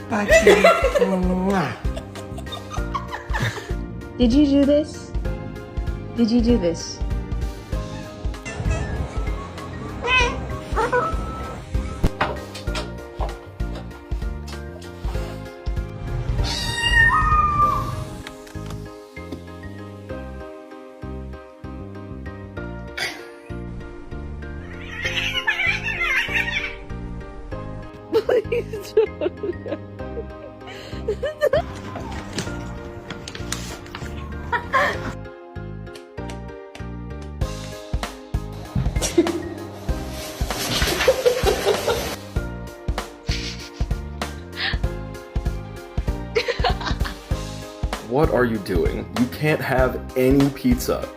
Bye, cutie. Mwah. Did you do this? Did you do this? Please don't. What are you doing? You can't have any pizza.